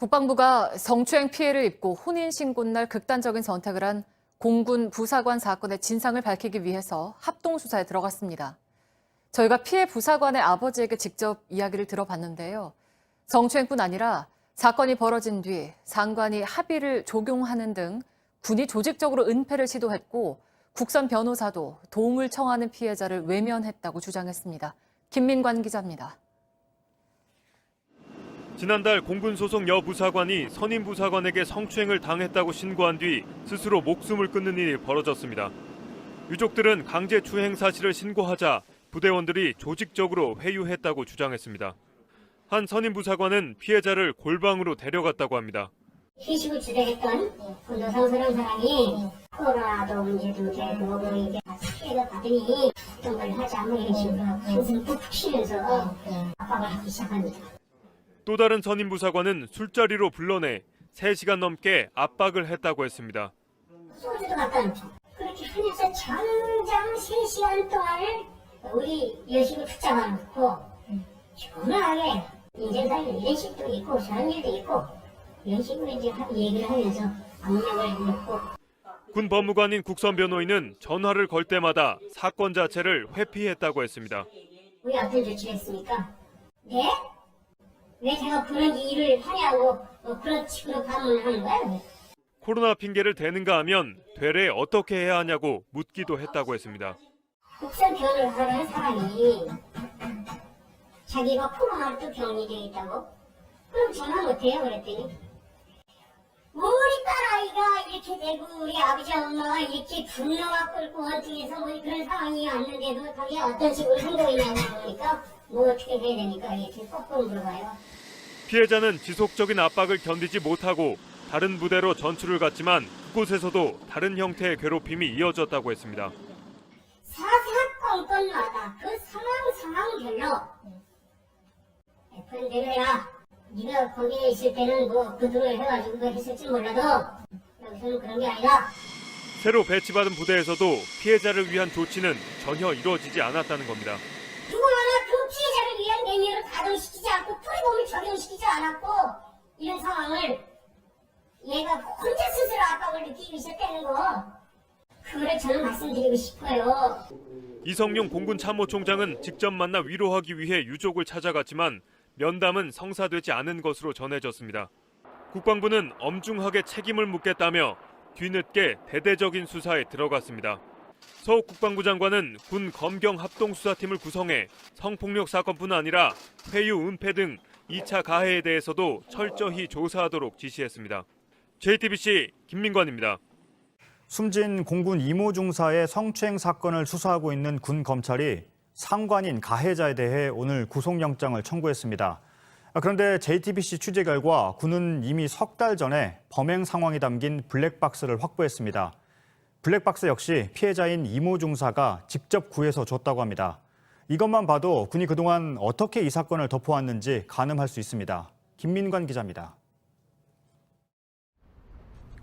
국방부가 성추행 피해를 입고 혼인신고날 극단적인 선택을 한 공군 부사관 사건의 진상을 밝히기 위해서 합동수사에 들어갔습니다. 저희가 피해 부사관의 아버지에게 직접 이야기를 들어봤는데요. 성추행뿐 아니라 사건이 벌어진 뒤 상관이 합의를 적용하는 등 군이 조직적으로 은폐를 시도했고 국선 변호사도 도움을 청하는 피해자를 외면했다고 주장했습니다. 김민관 기자입니다. 지난달 공군 소속 여부사관이 선임 부사관에게 성추행을 당했다고 신고한 뒤 스스로 목숨을 끊는 일이 벌어졌습니다. 유족들은 강제 추행 사실을 신고하자 부대원들이 조직적으로 회유했다고 주장했습니다. 한 선임 부사관은 피해자를 골방으로 데려갔다고 합니다. 희식을 주도했던 군도 성스러운 사람이 코로나도 문제도 되고 이게 피해가 받으니 어떤 걸 하자 뭐 이런 식으로 한숨 푹푹 쉬면서 압박을 하기 시작합니다. 또 다른 선임 부사관은 술자리로 불러내 3시간 넘게 압박을 했다고 했습니다. 소주도 갖다 놓고 그렇게 하면서 정장 3시간 동안을 우리 여식을 붙잡아 놓고 시원하게 인생살이 이런 식도 있고 저런 일도 있고 이런 식으로 이제 얘기를 하면서 압력을 넣고. 군 법무관인 국선 변호인은 전화를 걸 때마다 사건 자체를 회피했다고 했습니다. 우리 어떤 조치를 했습니까? 네? 왜 제가 그런 일을 하냐고 그런 식으로 반문을 하는 거야? 코로나 핑계를 대는가 하면 되레 어떻게 해야 하냐고 묻기도 했다고 했습니다. 국선 변호사라는 사람이 자기가 코로나로 또 격리되어 있다고? 그럼 전화 못해요? 그랬더니 우리 딸아이가 이렇게 되고 우리 아버지 엄마가 이렇게 분노가 끓고 원통해서 뭐 그런 상황이 왔는데도 거기에 어떤 식으로 행동이냐고 그러니까 뭐 어떻게 해야 되니까 이렇게 거꾸로 물어봐요. 피해자는 지속적인 압박을 견디지 못하고 다른 부대로 전출을 갔지만 그곳에서도 다른 형태의 괴롭힘이 이어졌다고 했습니다. 사사건건마다 그 상황별로 그런 대로 해라. 네가 거기에 있을 때는 뭐 그대로 해가지고 했을지 몰라도 여기서는 그런 게 아니다. 새로 배치받은 부대에서도 피해자를 위한 조치는 전혀 이루어지지 않았다는 겁니다. 누구 하나 그 피해자를 위한 메뉴를 가동시키지 않고 프리범을 적용시키지 않았고 이런 상황을 얘가 혼자 스스로 압박을 느끼기 시작하는 거 그거를 저는 말씀드리고 싶어요. 이성용 공군 참모총장은 직접 만나 위로하기 위해 유족을 찾아갔지만 면담은 성사되지 않은 것으로 전해졌습니다. 국방부는 엄중하게 책임을 묻겠다며 뒤늦게 대대적인 수사에 들어갔습니다. 서욱 국방부 장관은 군 검경 합동수사팀을 구성해 성폭력 사건뿐 아니라 회유, 은폐 등 2차 가해에 대해서도 철저히 조사하도록 지시했습니다. JTBC 김민관입니다. 숨진 공군 이모 중사의 성추행 사건을 수사하고 있는 군 검찰이 상관인 가해자에 대해 오늘 구속영장을 청구했습니다. 그런데 JTBC 취재 결과 군은 이미 석 달 전에 범행 상황이 담긴 블랙박스를 확보했습니다. 블랙박스 역시 피해자인 이모 중사가 직접 구해서 줬다고 합니다. 이것만 봐도 군이 그동안 어떻게 이 사건을 덮어왔는지 가늠할 수 있습니다. 김민관 기자입니다.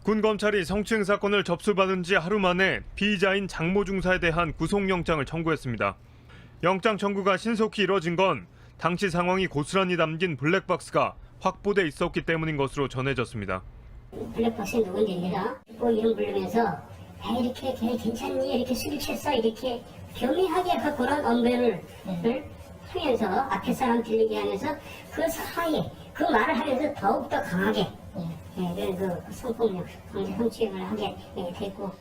군 검찰이 성추행 사건을 접수받은 지 하루 만에 피의자인 장모 중사에 대한 구속영장을 청구했습니다. 영장 청구가 신속히 이뤄진 건 당시 상황이 고스란히 담긴 블랙박스가 확보돼 있었기 때문인 것으로 전해졌습니다. 블랙박스에 누군지 내가 뭐 이름 부르면서 이렇게 걔 괜찮니? 이렇게 술이 취했어? 이렇게 교미하게 그런 언변을 하면서 앞에 사람 들리게 하면서 그 사이에 그 말을 하면서 더욱더 강하게 그 성폭력, 강제 성추행을 하게 됐고.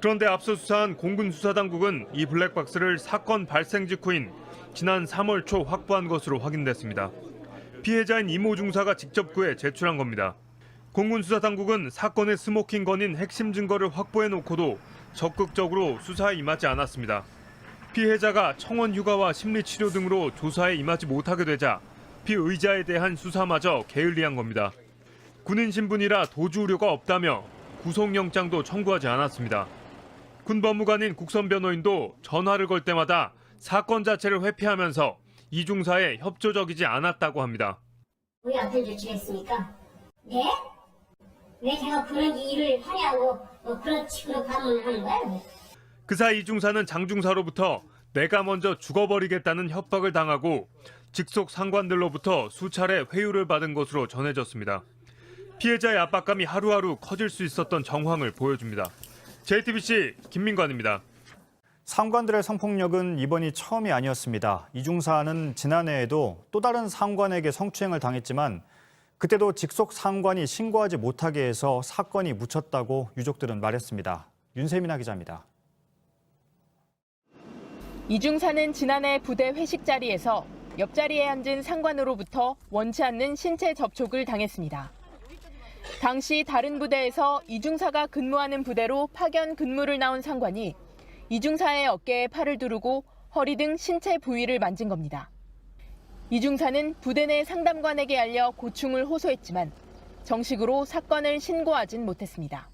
그런데 앞서 수사한 공군 수사당국은 이 블랙박스를 사건 발생 직후인 지난 3월 초 확보한 것으로 확인됐습니다. 피해자인 이모 중사가 직접 구해 제출한 겁니다. 공군 수사당국은 사건의 스모킹건인 핵심 증거를 확보해놓고도 적극적으로 수사에 임하지 않았습니다. 피해자가 청원 휴가와 심리치료 등으로 조사에 임하지 못하게 되자 피의자에 대한 수사마저 게을리한 겁니다. 군인 신분이라 도주 우려가 없다며 구속영장도 청구하지 않았습니다. 군 법무관인 국선 변호인도 전화를 걸 때마다 사건 자체를 회피하면서 이 중사에 협조적이지 않았다고 합니다. 우리 어떤 조치를 했습니까? 네? 왜 제가 그런 일을 하냐고 그런 식으로 반문을 하는 거야? 그 사이 이 중사는 장 중사로부터 내가 먼저 죽어버리겠다는 협박을 당하고 직속 상관들로부터 수차례 회유를 받은 것으로 전해졌습니다. 피해자의 압박감이 하루하루 커질 수 있었던 정황을 보여줍니다. JTBC 김민관입니다. 상관들의 성폭력은 이번이 처음이 아니었습니다. 이중사는 지난해에도 또 다른 상관에게 성추행을 당했지만 그때도 직속 상관이 신고하지 못하게 해서 사건이 묻혔다고 유족들은 말했습니다. 윤세민아 기자입니다. 이중사는 지난해 부대 회식 자리에서 옆자리에 앉은 상관으로부터 원치 않는 신체 접촉을 당했습니다. 당시 다른 부대에서 이중사가 근무하는 부대로 파견 근무를 나온 상관이 이중사의 어깨에 팔을 두르고 허리 등 신체 부위를 만진 겁니다. 이중사는 부대 내 상담관에게 알려 고충을 호소했지만 정식으로 사건을 신고하진 못했습니다.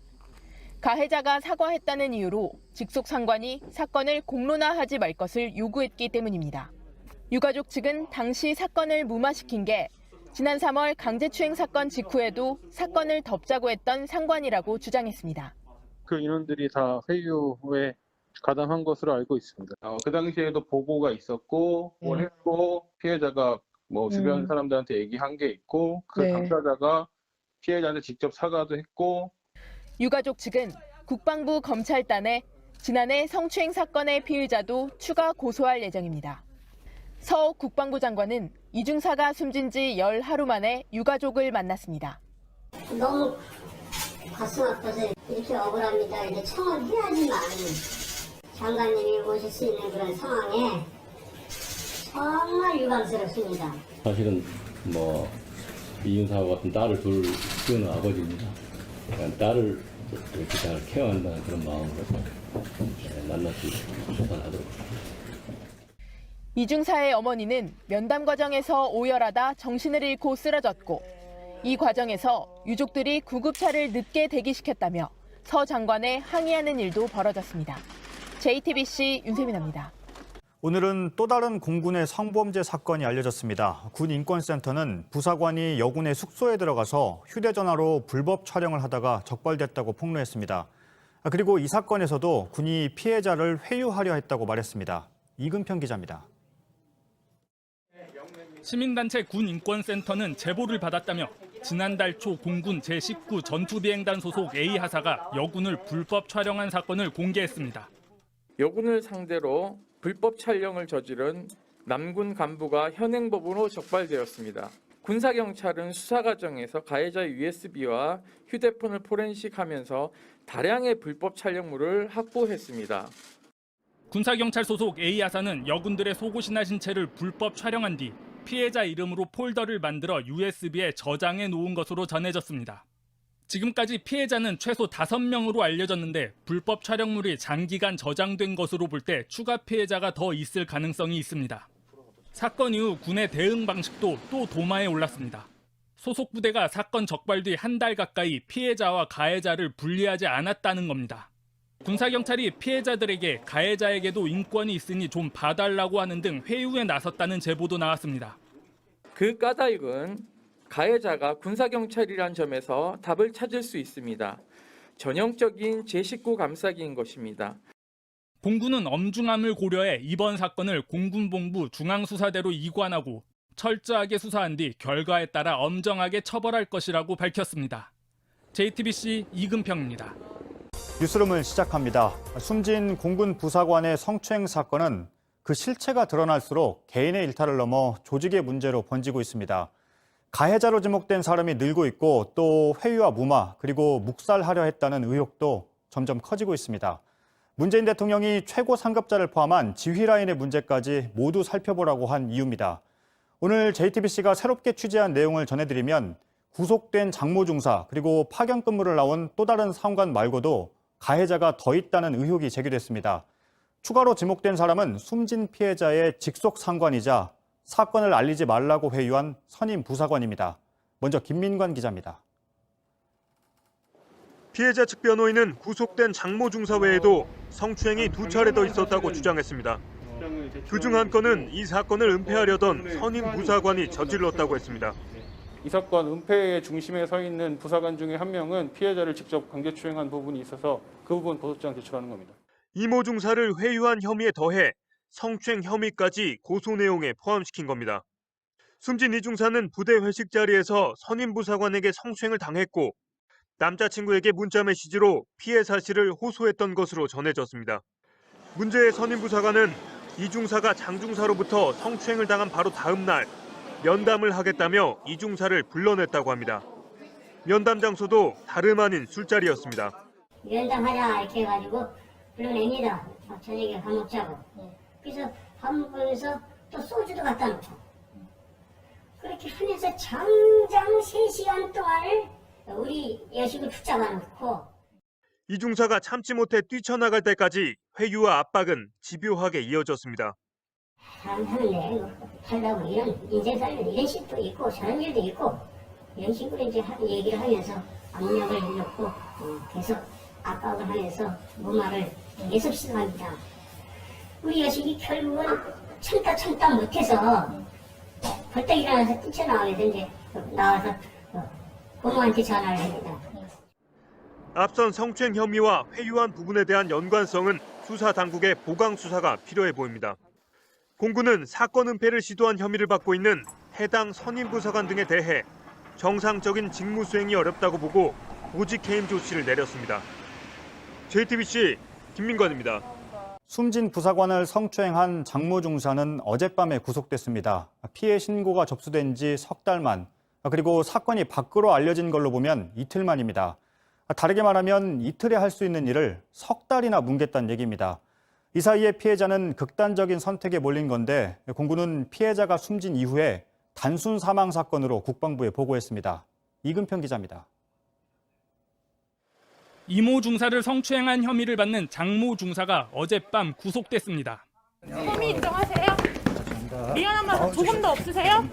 가해자가 사과했다는 이유로 직속 상관이 사건을 공론화하지 말 것을 요구했기 때문입니다. 유가족 측은 당시 사건을 무마시킨 게 지난 3월 강제추행 사건 직후에도 사건을 덮자고 했던 상관이라고 주장했습니다. 그 인원들이 다 회유에 가담한 것으로 알고 있습니다. 그 당시에도 보고가 있었고, 했고, 피해자가 주변 사람들한테 얘기한 게 있고, 그 당사자가 피해자한테 직접 사과도 했고. 유가족 측은 국방부 검찰단에 지난해 성추행 사건의 피의자도 추가 고소할 예정입니다. 서욱 국방부 장관은 이중사가 숨진 지 열 하루 만에 유가족을 만났습니다. 너무 가슴 아파서 이렇게 억울합니다. 이제 청을 해야지만 장관님이 오실 수 있는 그런 상황에 정말 유감스럽습니다. 사실은 이윤사와 같은 딸을 키우는 아버지입니다. 딸을 이렇게 잘 케어한다는 그런 마음으로 낱낱이 조사를 하도록 하겠습니다. 이중사의 어머니는 면담 과정에서 오열하다 정신을 잃고 쓰러졌고 이 과정에서 유족들이 구급차를 늦게 대기시켰다며 서 장관에 항의하는 일도 벌어졌습니다. JTBC 윤세민입니다. 오늘은 또 다른 공군의 성범죄 사건이 알려졌습니다. 군인권센터는 부사관이 여군의 숙소에 들어가서 휴대전화로 불법 촬영을 하다가 적발됐다고 폭로했습니다. 그리고 이 사건에서도 군이 피해자를 회유하려 했다고 말했습니다. 이근평 기자입니다. 시민단체 군인권센터는 제보를 받았다며 지난달 초 공군 제19 전투비행단 소속 A 하사가 여군을 불법 촬영한 사건을 공개했습니다. 여군을 상대로 불법 촬영을 저지른 남군 간부가 현행법으로 적발되었습니다. 군사경찰은 수사 과정에서 가해자의 USB와 휴대폰을 포렌식하면서 다량의 불법 촬영물을 확보했습니다. 군사경찰 소속 A 하사는 여군들의 속옷이나 신체를 불법 촬영한 뒤 피해자 이름으로 폴더를 만들어 USB에 저장해 놓은 것으로 전해졌습니다. 지금까지 피해자는 최소 5명으로 알려졌는데 불법 촬영물이 장기간 저장된 것으로 볼 때 추가 피해자가 더 있을 가능성이 있습니다. 사건 이후 군의 대응 방식도 또 도마에 올랐습니다. 소속 부대가 사건 적발 뒤 한 달 가까이 피해자와 가해자를 분리하지 않았다는 겁니다. 군사경찰이 피해자들에게 가해자에게도 인권이 있으니 좀 봐달라고 하는 등 회유에 나섰다는 제보도 나왔습니다. 그 까닭은 가해자가 군사경찰이란 점에서 답을 찾을 수 있습니다. 전형적인 제19 감싸기인 것입니다. 공군은 엄중함을 고려해 이번 사건을 공군본부 중앙수사대로 이관하고 철저하게 수사한 뒤 결과에 따라 엄정하게 처벌할 것이라고 밝혔습니다. JTBC 이근평입니다. 뉴스룸을 시작합니다. 숨진 공군 부사관의 성추행 사건은 그 실체가 드러날수록 개인의 일탈을 넘어 조직의 문제로 번지고 있습니다. 가해자로 지목된 사람이 늘고 있고 또 회유와 무마 그리고 묵살하려 했다는 의혹도 점점 커지고 있습니다. 문재인 대통령이 최고 상급자를 포함한 지휘 라인의 문제까지 모두 살펴보라고 한 이유입니다. 오늘 JTBC가 새롭게 취재한 내용을 전해드리면 구속된 장모중사 그리고 파견 근무를 나온 또 다른 상관 말고도 가해자가 더 있다는 의혹이 제기됐습니다. 추가로 지목된 사람은 숨진 피해자의 직속 상관이자 사건을 알리지 말라고 회유한 선임 부사관입니다. 먼저 김민관 기자입니다. 피해자 측 변호인은 구속된 장모 중사 외에도 성추행이 2차례 더 있었다고 주장했습니다. 그중 한 건은 이 사건을 은폐하려던 선임 부사관이 저질렀다고 했습니다. 이 사건 은폐의 중심에 서 있는 부사관 중에 한 명은 피해자를 직접 강제추행한 부분이 있어서 그 부분 보도장 제출하는 겁니다. 이모 중사를 회유한 혐의에 더해 성추행 혐의까지 고소 내용에 포함시킨 겁니다. 숨진 이중사는 부대 회식 자리에서 선임 부사관에게 성추행을 당했고 남자친구에게 문자 메시지로 피해 사실을 호소했던 것으로 전해졌습니다. 문제의 선임 부사관은 이중사가 장중사로부터 성추행을 당한 바로 다음 날 면담을 하겠다며 이중사를 불러냈다고 합니다. 면담 장소도 다름 아닌 술자리였습니다. 면담하자 이렇게 해가지고 불러냅니다. 저녁에 밥 먹자고. 그래서 밥 먹으면서 또 소주도 갖다 놓고. 그렇게 하면서 장장 3시간 동안을 우리 여식을 붙잡아 놓고. 이중사가 참지 못해 뛰쳐나갈 때까지 회유와 압박은 집요하게 이어졌습니다. 사람 사는데 살다고 이런 인생 살면 이런 식도 있고 저런 일도 있고 이런 식으로 이제 얘기를 하면서 압력을 넣고 계속 압박을 하면서 무말을 계속 시도합니다. 우리 여식이 결국은 참다 못해서 벌떡 일어나서 뛰쳐나와서 이제 나와서 고모한테 전화를 합니다. 앞선 성추행 혐의와 회유한 부분에 대한 연관성은 수사 당국의 보강 수사가 필요해 보입니다. 공군은 사건 은폐를 시도한 혐의를 받고 있는 해당 선임 부사관 등에 대해 정상적인 직무 수행이 어렵다고 보고 보직 해임 조치를 내렸습니다. JTBC 김민관입니다. 숨진 부사관을 성추행한 장모 중사는 어젯밤에 구속됐습니다. 피해 신고가 접수된 지 석 달 만, 그리고 사건이 밖으로 알려진 걸로 보면 이틀 만입니다. 다르게 말하면 이틀에 할 수 있는 일을 석 달이나 뭉갰다는 얘기입니다. 이 사이에 피해자는 극단적인 선택에 몰린 건데 공군은 피해자가 숨진 이후에 단순 사망 사건으로 국방부에 보고했습니다. 이근평 기자입니다. 이모 중사를 성추행한 혐의를 받는 장모 중사가 어젯밤 구속됐습니다. 혐의 인정하세요? 미안한 말 조금 더 없으세요?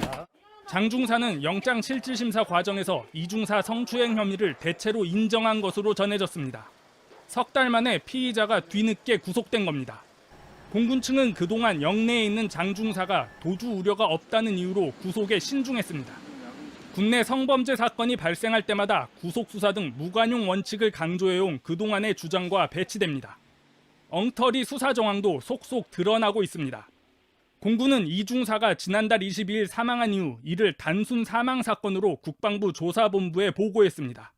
장 중사는 영장 실질심사 과정에서 이 중사 성추행 혐의를 대체로 인정한 것으로 전해졌습니다. 석 달 만에 피의자가 뒤늦게 구속된 겁니다. 공군 측은 그동안 영내에 있는 장 중사가 도주 우려가 없다는 이유로 구속에 신중했습니다. 국내 성범죄 사건이 발생할 때마다 구속 수사 등 무관용 원칙을 강조해온 그동안의 주장과 배치됩니다. 엉터리 수사 정황도 속속 드러나고 있습니다. 공군은 이 중사가 지난달 22일 사망한 이후 이를 단순 사망 사건으로 국방부 조사본부에 보고했습니다.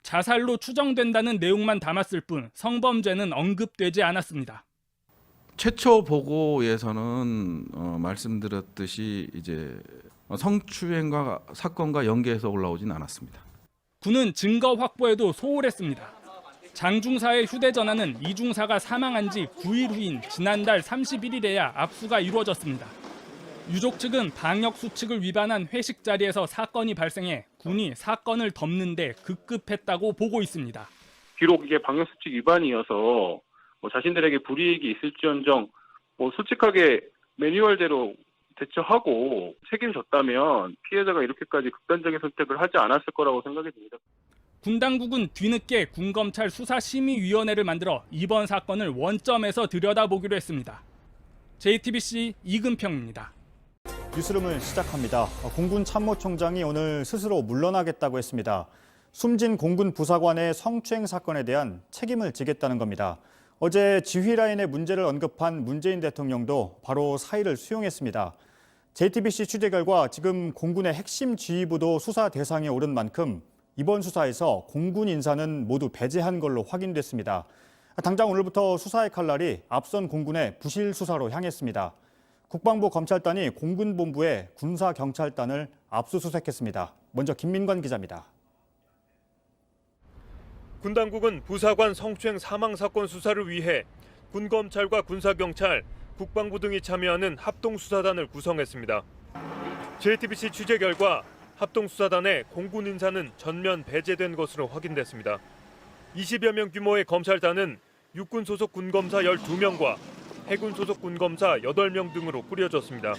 자살로 추정된다는 내용만 담았을 뿐 성범죄는 언급되지 않았습니다. 최초 보고에서는 말씀드렸듯이 이제 성추행과 사건과 연계해서 올라오진 않았습니다. 군은 증거 확보에도 소홀했습니다. 장 중사의 휴대전화는 이 중사가 사망한 지 9일 후인 지난달 31일에야 압수가 이루어졌습니다. 유족 측은 방역 수칙을 위반한 회식 자리에서 사건이 발생해 군이 사건을 덮는 데 급급했다고 보고 있습니다. 비록 이게 방역 수칙 위반이어서 자신들에게 불이익이 있을지언정 솔직하게 매뉴얼대로 대처하고 책임졌다면 피해자가 이렇게까지 극단적인 선택을 하지 않았을 거라고 생각이 듭니다. 군 당국은 뒤늦게 군검찰 수사심의위원회를 만들어 이번 사건을 원점에서 들여다보기로 했습니다. JTBC 이근평입니다. 뉴스룸을 시작합니다. 공군 참모총장이 오늘 스스로 물러나겠다고 했습니다. 숨진 공군 부사관의 성추행 사건에 대한 책임을 지겠다는 겁니다. 어제 지휘라인의 문제를 언급한 문재인 대통령도 바로 사의를 수용했습니다. JTBC 취재 결과 지금 공군의 핵심 지휘부도 수사 대상에 오른 만큼 이번 수사에서 공군 인사는 모두 배제한 걸로 확인됐습니다. 당장 오늘부터 수사의 칼날이 앞선 공군의 부실 수사로 향했습니다. 국방부 검찰단이 공군본부에 군사경찰단을 압수수색했습니다. 먼저 김민관 기자입니다. 군 당국은 부사관 성추행 사망 사건 수사를 위해 군검찰과 군사경찰, 국방부 등이 참여하는 합동수사단을 구성했습니다. JTBC 취재 결과 합동수사단의 공군 인사는 전면 배제된 것으로 확인됐습니다. 20여 명 규모의 검찰단은 육군 소속 군검사 12명과 해군 소속 군검사 8명 등으로 꾸려졌습니다.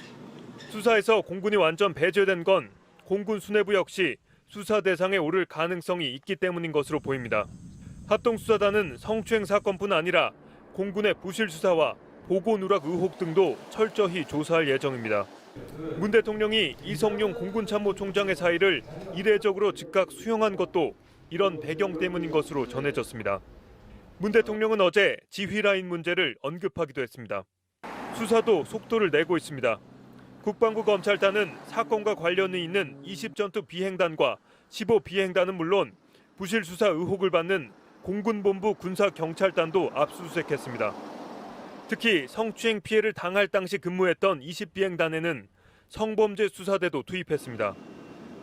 수사에서 공군이 완전 배제된 건 공군 수뇌부 역시 수사 대상에 오를 가능성이 있기 때문인 것으로 보입니다. 합동수사단은 성추행 사건뿐 아니라 공군의 부실 수사와 보고 누락 의혹 등도 철저히 조사할 예정입니다. 문 대통령이 이성용 공군 참모총장의 사의를 이례적으로 즉각 수용한 것도 이런 배경 때문인 것으로 전해졌습니다. 문 대통령은 어제 지휘라인 문제를 언급하기도 했습니다. 수사도 속도를 내고 있습니다. 국방부 검찰단은 사건과 관련이 있는 20전투 비행단과 15비행단은 물론 부실 수사 의혹을 받는 공군본부 군사경찰단도 압수수색했습니다. 특히 성추행 피해를 당할 당시 근무했던 20비행단에는 성범죄 수사대도 투입했습니다.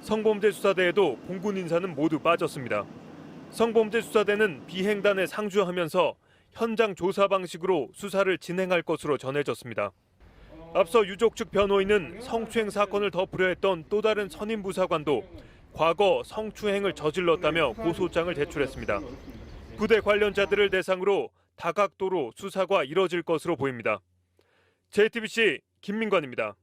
성범죄 수사대에도 공군 인사는 모두 빠졌습니다. 성범죄 수사대는 비행단에 상주하면서 현장 조사 방식으로 수사를 진행할 것으로 전해졌습니다. 앞서 유족 측 변호인은 성추행 사건을 덮으려 또 다른 선임 부사관도 과거 성추행을 저질렀다며 고소장을 제출했습니다. 부대 관련자들을 대상으로 다각도로 수사가 이뤄질 것으로 보입니다. JTBC 김민관입니다.